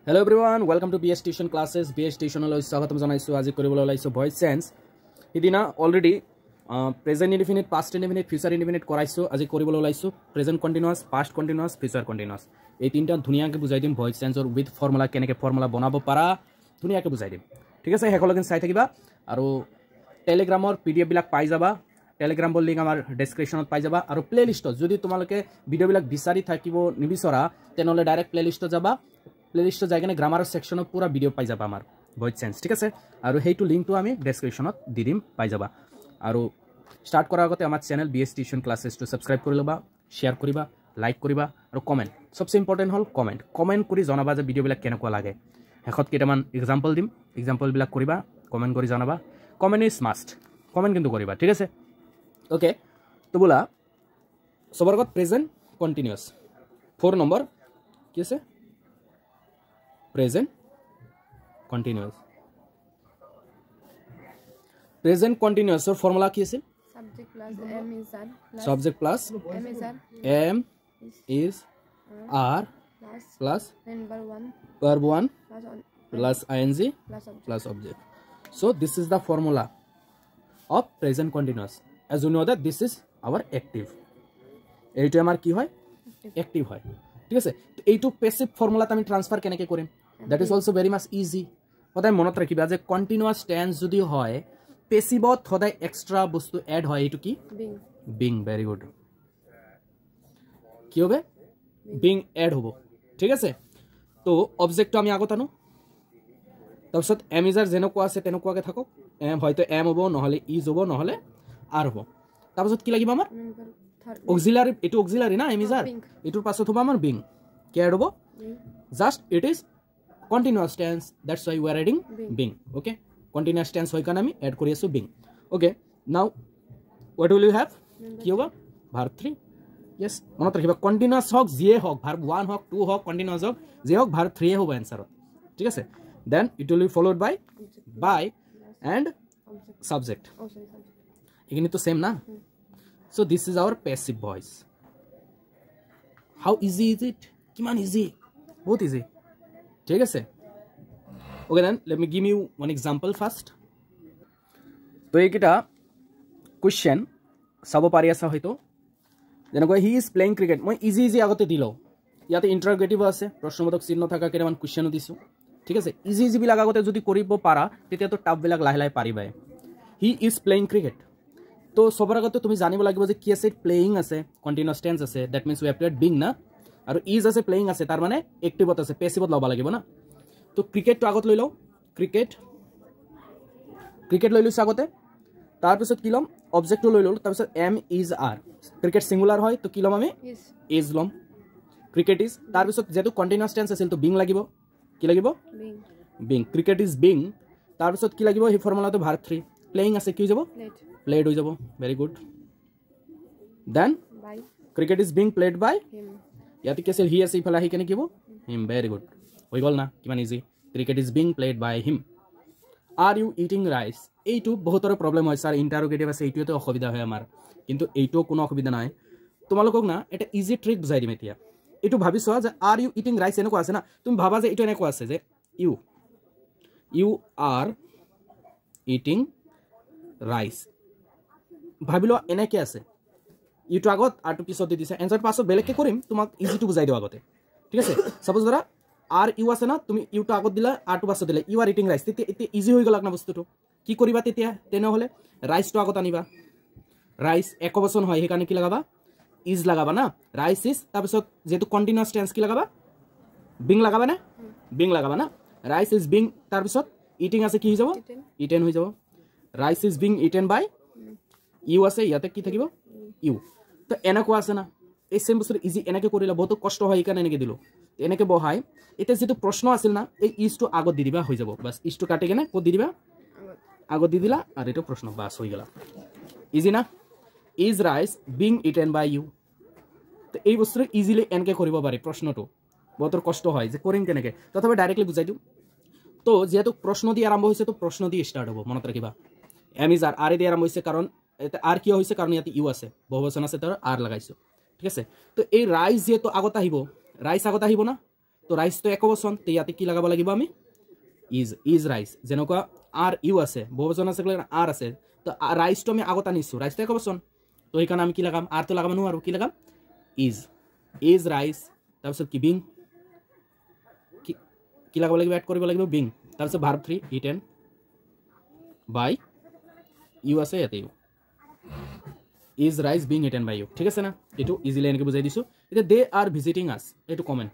Hello everyone, welcome to BS Tuition classes. BS Tuition লৈ স্বাগতম জনাইছো। আজি কৰিবলৈ ওলাইছো ভয়েস সেন্স। ইদিনা already present indefinite, past indefinite, future indefinite কৰাইছো। আজি কৰিবলৈ ওলাইছো present continuous, past continuous, future continuous. এই তিনটা ধুনিয়াকৈ বুজাই দিম ভয়েস সেন্সৰ উইথ ফৰ্মুলা কেনেকৈ ফৰ্মুলা বনাব পাৰা ধুনিয়াকৈ বুজাই দিম। ঠিক আছে, হেকলগিন চাই থাকিবা আৰু টেলিগ্ৰামৰ PDF বিলাক পাই যাবা। টেলিগ্ৰামৰ লিংক আমাৰ ডেসক্ৰিপশনত পাই যাবা আৰু প্লেলিষ্টত যদি তোমালোকে ভিডিঅ'বিলাক বিচাৰি থাকিব নিবিচৰা তেনেহলে ডাইৰেক্ট প্লেলিষ্টত যাবা। প্লেলিষ্ট যাই কিনে গ্ৰামাৰৰ সেকশনত পুৰা ভিডিঅ' পাই যাবা আমাৰ ভয়েস সেন্স। ঠিক আছে, আৰু সেইটো লিংকটো আমি ডেসক্ৰিপশনত দি দিম, পাই যাবা। আৰু স্টাৰ্ট কৰাৰ আগতে আমাৰ চেনেল BS টিউশন ক্লাसेसটো সাবস্ক্ৰাইব কৰি ল'বা, শেয়াৰ কৰিবা, লাইক কৰিবা আৰু কমেন্ট। সবচে ইম্পৰ্টেন্ট হল কমেন্ট কৰি জনাবা যে ভিডিঅ'বিলাক কেনেকুৱা লাগে। শেষত কেইটামান এক্সাম্পল দিম, এক্সাম্পলবিলাক কৰিবা, কমেন্ট কৰি জনাবা। কমেন্ট ইজ মাষ্ট, কমেন্ট কিন্তু কৰিবা। ঠিক আছে, ওকে। তো বোলা সবাৰ আগত প্ৰেজেন্ট কন্টিনিউয়াস 4 নম্বৰ কি আছে present continuous or formula কি আছে subject plus m is r subject plus m is r plus verb 1 plus ing plus object. So this is the formula of present continuous. As you know that this is our active, এইটো আমাৰ কি হয় active হয়। ঠিক আছে, তো এইটো passive ফৰ্মুলাতে আমি ট্ৰান্সফাৰ কেনেকৈ কৰিম, that is also very much easy. সদায় মনত ৰাখিবা যে কন্টিনিউয়াস টেন্স যদি হয় প্যাসিভত সদায় এক্সট্রা বস্তু এড হয়। এইটো কি বিং। ভেরি গুড, কি হবে বিং এড হ'ব। ঠিক আছে, তো অবজেক্টটো আমি আগত আনো, তাৰপিছত এম ইজ আৰ যেনেকুৱা আছে তেনেকুৱাকৈ থাকক। এম হয়তো এম হ'ব, নহলে ইজ হ'ব, নহলে আৰ হ'ব। তাৰপিছত কি লাগিব আমাৰ অক্সিলাৰি, এটো অক্সিলাৰি না এম ইজ আৰ, এটোৰ পাছত হ'ব আমাৰ বিং। কি এড হ'ব just it is continuous tense, that's why we are adding being. Okay, continuous tense hoy kan ami add kori asu being. Okay, now what will you have ki hoba verb 3. Yes, monot rakhiba continuous hok je hok verb 1 hok 2 hok continuous hok je hok verb 3 hoba answer. ঠিক আছে, then it will be followed by and subject. এখানে তো same না। So this is our passive voice. How easy is it? কিমান easy, বহুত easy। ঠিক আছে, okay then let me give you one example first. তো এইকেইটা কুৱেশ্যন চাব পাৰি আছা হয়তো, যেনেকৈ হি ইজ প্লেইং ক্ৰিকেট। মই ইজি আগতে দিলোঁ, ইয়াতে ইণ্টাৰগেটিভ আছে, প্ৰশ্নবোধক চিহ্ন থকা কেইটামান কুৱেশ্যনো দিছোঁ। ঠিক আছে, ইজিবিলাক আগতে যদি কৰিব পাৰা তেতিয়াতো টাফবিলাক লাহে লাহে পাৰিবাই। হি ইজ প্লেইং ক্ৰিকেট, তো চবৰ আগতে তুমি জানিব লাগিব যে কি আছে, প্লেইং আছে, কণ্টিনিউয়াছ টেন্স আছে, that means we have to add being না, আৰু ইজ আছে, প্লেইং আছে, তাৰ মানে এক্টিভত আছে, পেছিভত ল'ব লাগিব না। তো ক্ৰিকেটটো আগত লৈ লওঁ, ক্ৰিকেট লৈ লৈছোঁ আগতে। তাৰপিছত কি ল'ম, অবজেক্টটো লৈ ল'লোঁ, তাৰপিছত am is are, cricket singular হয় তো কি ল'ম আমি ইজ ল'ম, ক্ৰিকেট ইজ। তাৰপিছত যেহেতু কণ্টিনিউয়াছ টেন্স আছিল তো বিং লাগিব, কি লাগিব বিং, ক্ৰিকেট ইজ বিং। তাৰপিছত কি লাগিব, সেই ফৰ্মুলাটো ভাৰ্ব 3, প্লেইং আছে, কি হৈ যাব প্লেড হৈ যাব। Very good, then cricket is being played by, ইয়াতে কি আছিল হি আছে, ইফালে আহি কেনে কি হ'ব হিম। ভেৰি গুড, হৈ গ'ল না, কিমান easy. Cricket is being played by him. Are you eating rice, এইটো বহুতৰে প্ৰব্লেম হয় ছাৰ, ইণ্টাৰোগেটিভ আছে, এইটোৱেতো অসুবিধা হয় আমাৰ, কিন্তু এইটোও কোনো অসুবিধা নাই। তোমালোকক না এটা ইজি ট্ৰিক বুজাই দিম এতিয়া। এইটো ভাবি চোৱা যে আৰ ইউ ইটিং ৰাইচ এনেকুৱা আছে না, তুমি ভাবা যে এইটো এনেকুৱা আছে যে ইউ আৰ ইটিং ৰাইচ, ভাবি লোৱা এনেকৈ আছে, ইটো আগত আৰটো পিছত দি দিছে, এনচাৰ পাছত বেলেগকৈ কৰিম, তোমাক ইজিটো বুজাই দিওঁ আগতে। ঠিক আছে, সাপোজ ধৰা আৰ ইউ আছে না, তুমি ইউটো আগত দিলা, আৰটো পাছত দিলে, ইউ আৰ ইটিং ৰাইচ, তেতিয়া এতিয়া ইজি হৈ গ'ল না বস্তুটো। কি কৰিবা তেতিয়া, তেনেহ'লে ৰাইচটো আগত আনিবা, ৰাইচ এক বচন হয় সেইকাৰণে কি লগাবা ইজ লগাবা না, ৰাইচ ইজ। তাৰপিছত যিহেতু কণ্টিনিউয়াছ টেন্স কি লগাবা বিং লগাবা না, বিং লগাবা না, ৰাইচ ইজ বিং, তাৰপিছত ইটিং আছে, কি হৈ যাব ইটেন হৈ যাব। Rice is being eaten by, you আছে, ইয়াতে কি থাকিব ইউ। তো এনেকুৱা আছে না, এই সেম বস্তুটো ইজি এনেকৈ কৰিলে বহুত কষ্ট হয়, সেইকাৰণে এনেকৈ দিলোঁ। এনেকৈ বহাই এতিয়া যিটো প্ৰশ্ন আছিল না, এই ইজটো আগত দি দিবা, হৈ যাব বাছ। ইজটো কাটি কেনে ক'ত দি দিবা আগত দি দিলা, আৰু এইটো প্ৰশ্ন বাছ হৈ গ'লা। ইজি না, is rice being eaten by you. তো এই বস্তুটো ইজিলি এনেকৈ কৰিব পাৰি। প্ৰশ্নটো বহুত কষ্ট হয় যে কৰিম কেনেকৈ, তথাপি ডাইৰেক্টলি বুজাই দিওঁ। তো যেহেতু প্ৰশ্ন দি আৰম্ভ হৈছে তো প্ৰশ্ন দি ষ্টাৰ্ট হ'ব, মনত ৰাখিবা। এম ইজ আৰ দি আৰম্ভ হৈছে, কাৰণ আৰ কিয় হৈছে, কাৰণ ইয়াতে ইউ আছে, বহুবচন আছে, তাৰ আৰ লগাইছোঁ। ঠিক আছে, তো এই ৰাইচ যেহেতু আগত আহিব, ৰাইচ আগত আহিব না, তো ৰাইচ তো একবচন তে ইয়াতে কি লাগাব লাগিব আমি ইজ ৰাইচ যেনেকুৱা আৰ ইউ আছে বহুবচন আছে আৰ আছে তো ৰাইচটো আমি আগত আনিছোঁ ৰাইচটো একবচন তো সেইকাৰণে আমি কি লাগাম আৰটো লাগাব নোৱাৰোঁ কি লাগাম ইজ ৰাইচ তাৰপিছত কি বিং কি লাগাব লাগিব এড কৰিব লাগিব বিং তাৰপিছত ভাৰ্ব 3 ইটেন বাই ইউ আছে ইয়াতে you is rice being eaten by you ঠিক আছে না এইটো ইজিলি এনেকৈ বুজাই দিছোঁ এতিয়া দে আৰ ভিজিটিং আছ এইটো কমেণ্ট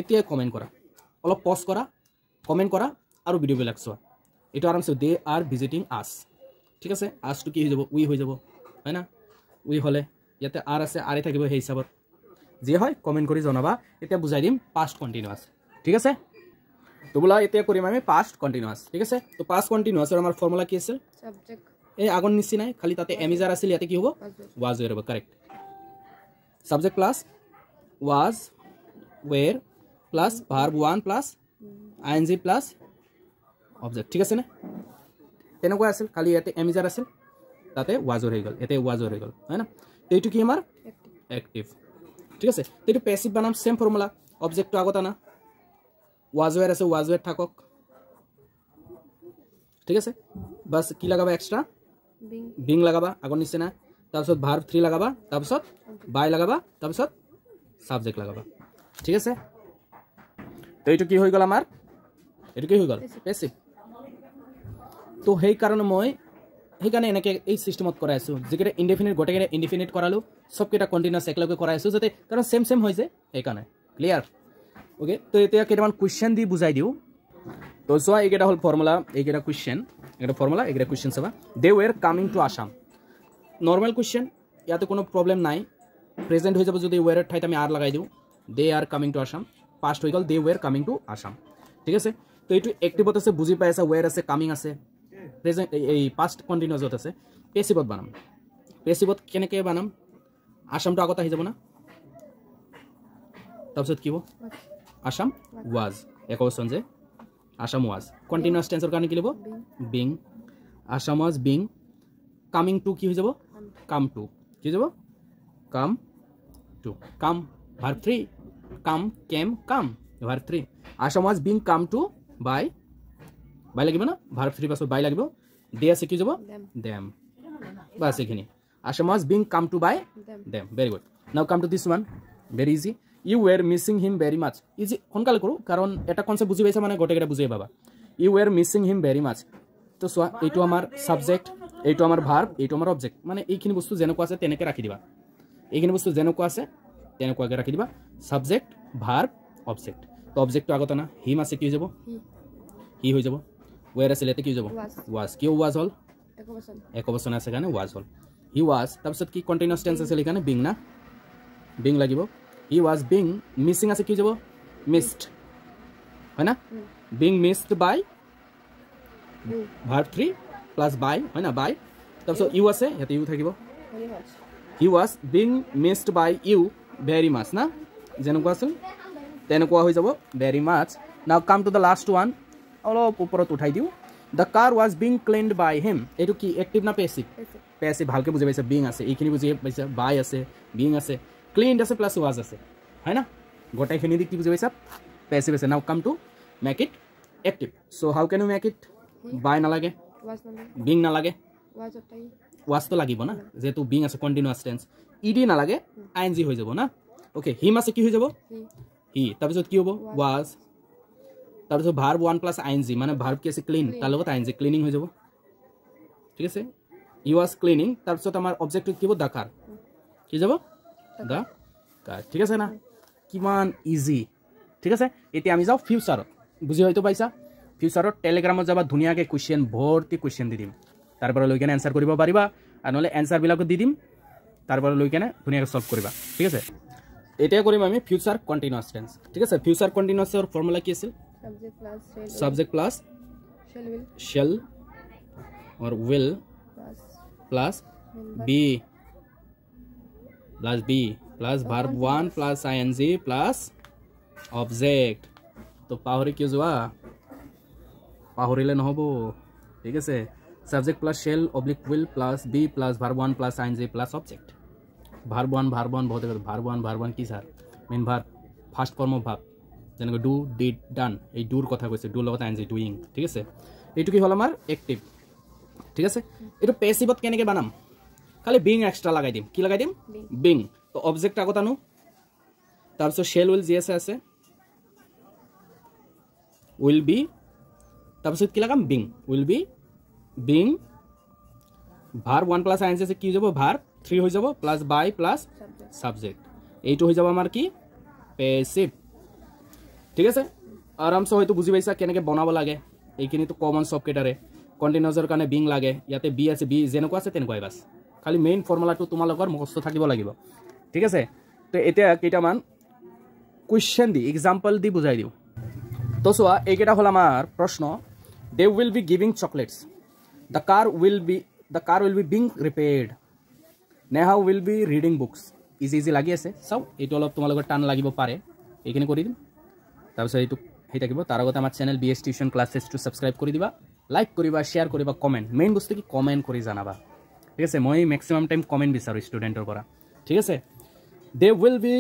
এতিয়া কমেণ্ট কৰা অলপ পজ কৰা কমেণ্ট কৰা আৰু ভিডিঅ'বিলাক চোৱা এইটো আৰামছে দে আৰ ভিজিটিং আছ ঠিক আছে আছটো কি হৈ যাব উই হৈ যাব হয় না উই হ'লে ইয়াতে আৰ আছে আৰে থাকিব সেই হিচাপত যি হয় কমেণ্ট কৰি জনাবা এতিয়া বুজাই দিম পাষ্ট কণ্টিনিউৱাছ ঠিক আছে তো বোলা এতিয়া কৰিম আমি পাষ্ট কণ্টিনিউৱাছ ঠিক আছে তো পাষ্ট কণ্টিনিউৱাছৰ আমাৰ ফৰ্মুলা কি আছিল Subject. এই আগৰ নিচিনাই খালি তাতে এমিজাৰ আছিল ইয়াতে কি হ'ব ৱাজ ৱেৰ হ'ব correct subject plus was were plus verb 1 plus ING plus object ঠিক আছে না তেনেকুৱা আছিল খালি ইয়াতে এমিজাৰ আছিল তাতে ৱাজৰ হৈ গ'ল এতে ৱাজৰ হৈ গ'ল হয় না এইটো কি আমাৰ এক্টিভ ঠিক আছে এইটো প্যাসিভ বানাম সেম ফৰ্মুলা অবজেক্টটো আগত আনা ৱাজৱেৰ আছে ৱাজৱেৰ থাকক ঠিক আছে বাস কি লাগাবা এক্সট্ৰা বিং লাগাবা আগৰ নিচিনা তাৰপিছত ভাৰ্ব 3 লাগাবা তাৰপিছত বাই লাগাবা তাৰপিছত সাবজেক্ট লাগাবা ঠিক আছে তো এইটো কি হৈ গ'ল আমাৰ এইটো কি হৈ গ'ল প্যাসিভ তো সেই কাৰণে মই সেইকাৰণে এনেকৈ এই সিস্টেমত কৰাই আছোঁ যিকেইটা ইনডেফিনিট গোটেইকেইটা ইনডেফিনিট কৰালোঁ সবকেইটা কণ্টিনিউৱাছ একেলগে কৰাই আছোঁ যাতে কাৰণ সেম সেম হৈ যায় সেইকাৰণে ক্লিয়াৰ ওকে তো এতিয়া কেইটামান কুৱেশ্যন দি বুজাই দিওঁ তো চোৱা এইকেইটা হ'ল ফৰ্মুলা এইকেইটা কুৱেশ্যন এটা ফৰ্মুলা এইকেইটা কুৱেশ্যন চাবা they were coming to Assam normal question ইয়াতে কোনো প্ৰব্লেম নাই প্ৰেজেণ্ট হৈ যাব যদি ৱেৰৰ ঠাইত আমি আৰ লগাই দিওঁ they are coming to Assam past হৈ গ'ল they were coming to Assam ঠিক আছে তো এইটো এক্টিভত আছে বুজি পাই আছে ৱেৰ আছে কামিং আছে প্ৰেজেণ্ট এই পাষ্ট কণ্টিনিউৱাছত আছে পেছিভত বানাম পেছিভত কেনেকৈ বানাম আসামটো আগত আহি যাব না তাৰপিছত কি হ'ব আসাম ৱাজ একবচন যে আসাম ৱাজ কণ্টিনিউৱাছ টেন্সৰ কাৰণে কি ল'ব being Assam was being coming to কি হৈ যাব কাম টু কি যাব কাম টু কাম ভাৰ্ব 3 কাম কেম কাম verb 3 Assam was being come to bye bye লাগিব না ভাৰ্ব 3 পাছত বাই লাগিব দে আছে কি যাব দেম বাস এখানে Assam was being come to by them very good now come to this one very easy you were missing him very much easy সোনকালে কৰোঁ কাৰণ এটা কনসেপ্ট বুজি পাইছা মানে গোটেইকেইটা বুজি পাবা ইউ ওয়াৰ মিসিং হিম ভেৰি মাছ তো চোৱা এইটো আমাৰ সাবজেক্ট এইটো আমাৰ ভাৰ্ব এইটো আমাৰ অবজেক্ট মানে এইখিনি বস্তু যেনেকুৱা আছে তেনেকৈ ৰাখি দিবা এইখিনি বস্তু যেনেকুৱা আছে তেনেকুৱাকৈ ৰাখি দিবা সাবজেক্ট ভাৰ্ব অবজেক্ট তো অবজেক্টটো আগত আনা হিম আছে কি হৈ যাব হি হৈ যাব ৱেৰ আছিল ইয়াতে কি হৈ যাব ৱাজ কিয় ৱাজ হ'ল একবচন আছে কাৰণে ৱাজ হ'ল হি ৱাজ তাৰপিছত কি কণ্টিনিউৱাছ টেন্স আছিল সেইকাৰণে বিং না বিং লাগিব হি ৱাজ বিং মিছিং আছে কি হৈ যাব মিছড হয় না being missed by verb 3 plus by হয় না বাই তাৰপিছত ইউ আছে ইয়াতে ইউ থাকিব he was being missed by you very much না যেনেকুৱা আছিল তেনেকুৱা হৈ যাব ভেৰি মাছ নাও come to the last one অলপ ওপৰত উঠাই দিওঁ the car was being cleaned by him এইটো কি এক্টিভ না পেছিভ পেছিভ ভালকৈ বুজি পাইছে বিং আছে এইখিনি বুজি পাইছে বাই আছে বিং আছে ক্লিনড আছে প্লাছ ৱাজ আছে হয় না গোটেইখিনি দি কি বুজি পাইছা পেছিভ আছে now come to make it active so' how can you make it by নালাগে বিং নালাগে ৱাজটো লাগিব না যেহেতু বিং আছে কণ্টিনিউৱাছ টেন্স ইডি নালাগে আইএনজি হৈ যাব না অ'কে হিম আছে কি হৈ যাব হি তাৰপিছত কি হ'ব ৱাজ তাৰপিছত ভাৰ্ব 1 প্লাস আইএনজি মানে ভাৰ্ব কি আছে ক্লিন তাৰ লগত আইএনজি ক্লিনিং হৈ যাব ঠিক আছে হি ৱাজ ক্লিনিং তাৰপিছত আমাৰ অবজেক্টটো কি হ'ব দা কাৰ কি যাব দা কাৰ ঠিক আছে না কিমান ইজি ঠিক আছে এতিয়া আমি যাওঁ ফিউচাৰত বুজি হয়তো পাইছা ফিউচাৰত টেলিগ্ৰামত যাবা ধুনীয়াকৈ কুৱেশ্যন ভৰ্তি কুৱেশ্যন দি দিম তাৰ পৰা লৈ কেনে এনসাৰ কৰিব পাৰিবা আৰু নহ'লে এনসাৰবিলাকো দি দিম তাৰ পৰা লৈ কেনে ধুনীয়াকৈ সলভ কৰিবা ঠিক আছে এতিয়া কৰিম আমি ফিউচাৰ কণ্টিনিউৱাছ টেন্স ঠিক আছে ফিউচাৰ কণ্টিনিউৱাছৰ ফৰ্মুলা কি আছিল subject plus shall or will plus be plus verb 1 plus ing plus object তো পাহৰি কিয় যোৱা পাহৰিলে নহ'ব ঠিক আছে subject plus shall oblique will plus be plus verb 1 plus ing plus object verb 1 বহুত verb 1 কি sir main verb first form of ভাব যেনেকৈ ডু ডিড ডান এই ডুৰ কথা কৈছে ডুৰ লগত আইএনজি ডুইং ঠিক আছে এইটো কি হ'ল আমাৰ এক্টিভ ঠিক আছে এইটো পেছিভত কেনেকৈ বানাম খালি বিং এক্সট্ৰা লগাই দিম কি লগাই দিম বিং তো অবজেক্ট আগত আনো তাৰপিছত শেল উইল যি আছে উইল বি তাৰপিছত কি লগাম being will be being verb 1 plus ING আছে কি যাব ভার্ব 3 হৈ যাব প্লাস বাই প্লাস সাবজেক্ট এইটো হৈ যাব আমাৰ কি পেসিভ ঠিক আছে আৰামসে হয়তো বুজি পাইছা কেনেকৈ বনাব লাগে এইখিনি তো কমন সব কেটাৰে কন্টিনিউয়াসৰ কাৰণে বিং লাগে ইয়াতে বি আছে বি যেনেকুৱা আছে তেনেকুৱাই বাস খালি মেইন ফৰ্মুলাটো তোমালোকৰ মুখস্থ থাকিব লাগিব ঠিক আছে তো এতিয়া কেইটামান কোৱেশ্চন দি এক্সাম্পল দি বুজাই দিও তো সোয়া এইকেটা হল আমাৰ প্ৰশ্ন they will be giving chocolates the car will be being repaired Neha will be reading books easy লাগি আছে সব এটো অলপ তোমালোকৰ টান লাগিব পাৰে এইখিনি কৰি দিম তাৰপিছত এইটো হেই থাকিব তাৰ আগতে আমাৰ channel BS tuition classes to subscribe কৰি দিবা লাইক কৰিবা শেয়াৰ কৰিবা কমেন্ট মেইন বস্তু কি কমেন্ট কৰি জানাবা ঠিক আছে মই ম্যাক্সিমাম টাইম কমেন্ট বিচাৰো ষ্টুডেন্টৰ পৰা ঠিক আছে they will be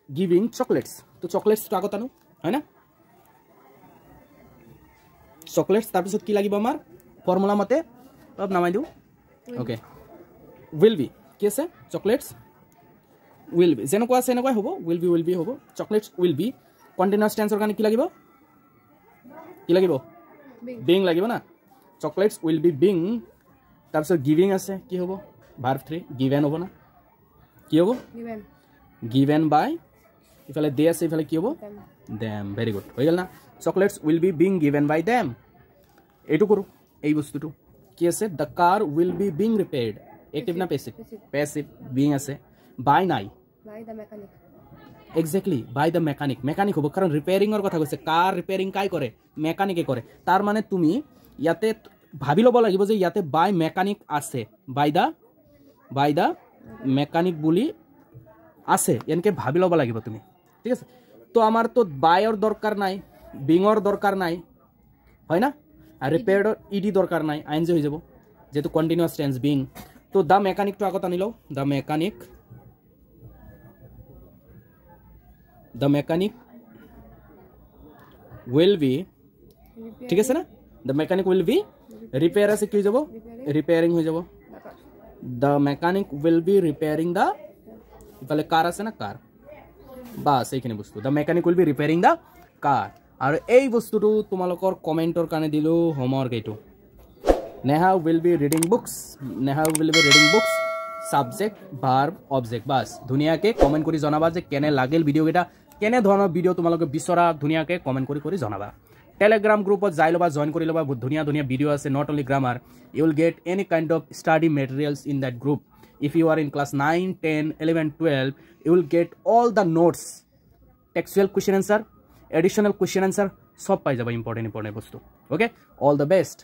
giving chocolates তো চকলেটস তো আগত আনো হয় না চকলেটস তাৰপিছত কি লাগিব আমাৰ ফর্মুলা মতে তব নামাই দিও ওকে উইল বি কি আছে চকলেটস উইল বি যেনেকুৱা আছে এনেকুৱা হ'ব উইল বি হ'ব চকলেটস উইল বি কন্টিনিউয়াস টেন্সৰ কাৰণে কি লাগিব বিং লাগিব না চকলেটস উইল বি বিং তাৰপিছত গিভিং আছে কি হ'ব ভার্ব 3 গিভেন হ'ব না কি হ'ব গিভেন বাই ইফালে দে আছে ইফালে কি হ'ব দেম ভেরি গুড হৈ গল না chocolates will be being given by them এইটো কৰো এই বস্তুটো কি আছে the car will be being repaired active না প্যাসিভ বিং আছে বাই নাই by the mechanic exactly by the mechanic হ'ব কারণ রিপেয়ারিং এর কথা কৈছে কার রিপেয়ারিং কাই কৰে মেকানিকে কৰে তার মানে তুমি ইয়াতে ভাবি লব লাগিব যে ইয়াতে বাই মেকানিক আছে বাই দা মেকানিক বুলি আছে এনেকে ভাবি লব লাগিব তুমি ঠিক আছে তো আমার তো বাইৰ দৰকাৰ নাই বিংৰ দরকার নাই হয় না আর রিপেয়ার্ড ইডি দরকার নাই আইএনজি হয়ে যাব যেহেতু কন্টিনিউয়াস টেন্স বিং তো দা মেকানিক তো আগত আনিলো দা মেকানিক উইল বি ঠিক আছে না দা মেকানিক উইল বি রিপেয়ার আছে কি হয়ে যাব রিপেয়ারিং হয়ে যাব দা মেকানিক উইল বি রিপেয়ারিং দা ইফালে কার আছে না কার বাস এইখিনি বস্তু দা মেকানিক উইল বি রিপেয়ারিং দা কার আর এই বস্তুটো তোমালোকৰ কমেন্টৰ কাৰণে দিলো হোমৱৰ্ক এইটো Neha will be reading books subject verb object বাস ধুনিয়াকে কমেন্ট কৰি জনাবা যে কেনে লাগিল ভিডিও কেটা কেনে ধৰণৰ ভিডিও তোমালোকে বিচৰা ধুনিয়াকে কমেন্ট কৰি জনাবা টেলিগ্ৰাম গ্ৰুপত যাই লবা জয়েন কৰি লবা বহুত ধুনিয়া ভিডিও আছে not only grammar you will get any kind of study materials in that group if you are in class 9 10 11 12 you will get all the notes textual question answer additional question answer সব পাই যাবা important বস্তু okay all the best